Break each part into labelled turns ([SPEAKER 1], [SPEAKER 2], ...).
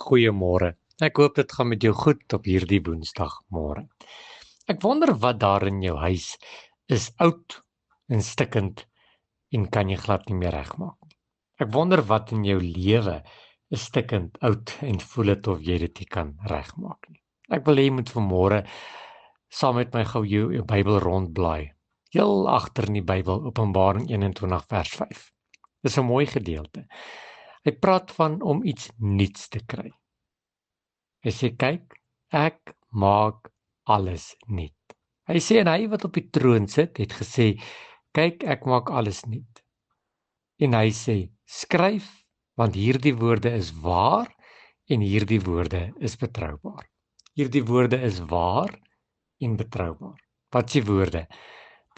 [SPEAKER 1] Goeiemôre. Ek hoop dit gaan met jou goed op hierdie Woensdagmôre. Ek wonder wat daar in jou huis is oud en stikkend en kan jy glad nie meer regmaak nie. Ek wonder wat in jou lewe is stikkend oud en voel dit of jy dit nie kan regmaak nie. Ek wil hê jy moet vanmôre saam met my gou jou Bybel rondblaai. Heel agter in die Bybel, Openbaring 21 vers 5. Dis 'n mooi gedeelte. Hy praat van om iets nuuts te kry. Hy sê kyk, ek maak alles nuut. Hy sê en hy wat op die troon sit, het gesê kyk, ek maak alles nuut. En hy sê skryf want hierdie woorde is waar en hierdie woorde is betroubaar. Hierdie woorde is waar en betroubaar. Wat s'ie woorde?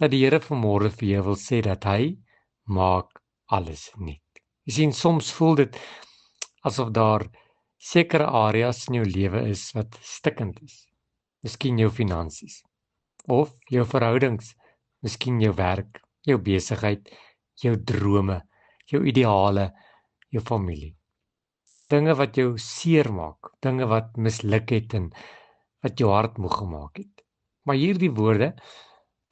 [SPEAKER 1] Dat die Here vanmôre vir jou wil sê dat hy maak alles nuut. Jy sien soms voel dit asof daar sekere areas in jou lewe is wat stikkend is. Miskien jou finansies of jou verhoudings, miskien jou werk, jou besigheid, jou drome, jou ideale, jou familie. Dinge wat jou seer maak, dinge wat misluk het en wat jou hart moeg gemaak het. Maar hierdie woorde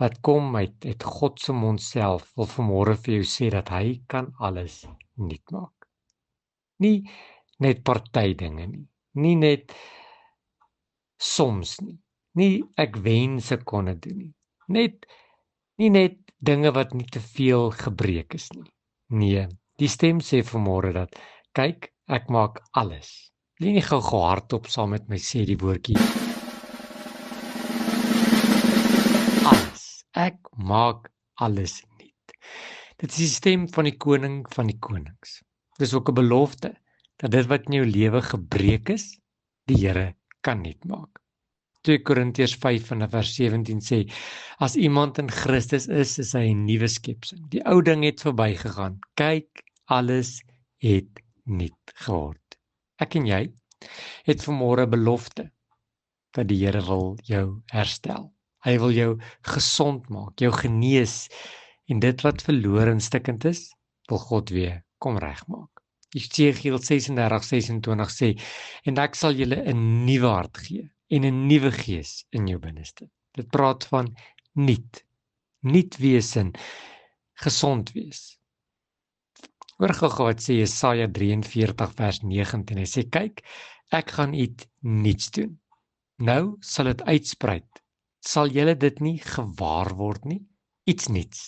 [SPEAKER 1] wat kom uit God se mond self wil vanmôre vir jou sê dat hy kan alles nuut maak. Nie net party dinge nie, nie net soms nie ek wens ek kon dit doen nie net dinge wat nie te veel gebreek is nie. Nee, die stem sê vanmôre dat kyk, ek maak alles. Wil jy nie gou hardop saam met my sê die woordjie alles. Ek maak alles nuut. Dit is die stem van die koning van die konings. Dis ook 'n belofte dat dit wat in jou lewe gebreek is, die Here kan nuut maak. 2 Korintiërs 5 en vers 17 sê, as iemand in Christus is hy 'n nuwe skepsel. Die ou ding het verbygegaan. Kyk, alles het nuut geword. Ek en jy het vanmôre 'n belofte dat die Here wil jou herstel. Hy wil jou gesond maak, jou genees en dit wat verlore en stikkend is, wil God weer kom regmaak. Jesegiel 36:26 sê, en ek sal julle 'n nuwe hart gee en 'n nuwe gees in jou binneste. Dit praat van nuut wees en gesond wees. Hoor gou wat sê Jesaja 43 vers 19. Hy sê kyk, ek gaan iets nuuts doen. Nou sal dit uitspruit. Sal julle dit nie gewaar word nie? Iets nuuts,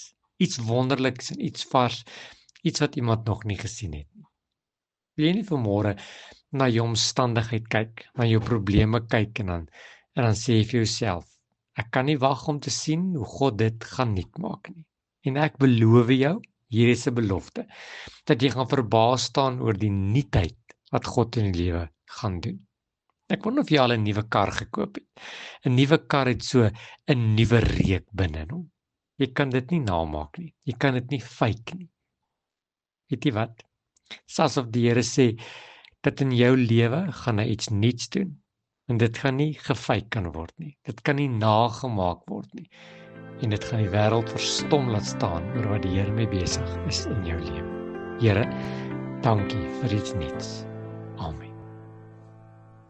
[SPEAKER 1] iets wonderliks en iets vars, iets wat iemand nog nie gesien het nie. Wil jy nie vanmôre na jou omstandigheid kyk, na jou probleme kyk en dan sê jy vir jouself, ek kan nie wag om te sien hoe God dit gaan nuut maak nie. En ek beloof jou, hier is 'n belofte, dat jy gaan verbaas staan oor die nuutheid wat God in jou lewe gaan doen. Ek wonder of jy al 'n nuwe kar gekoop het. 'n Nuwe kar het so 'n nuwe reuk binne in hom. Jy kan dit nie namaak nie. Jy kan dit nie fake nie. Weet jy wat? Dis asof die Here sê dat in jou lewe gaan hy iets nuuts doen. En dit gaan nie gefake kan word nie. Dit kan nie nagemaak word nie. En dit gaan die wêreld verstom laat staan oor wat die Here mee besig is in jou lewe. Here, dankie vir iets nuuts. Amen.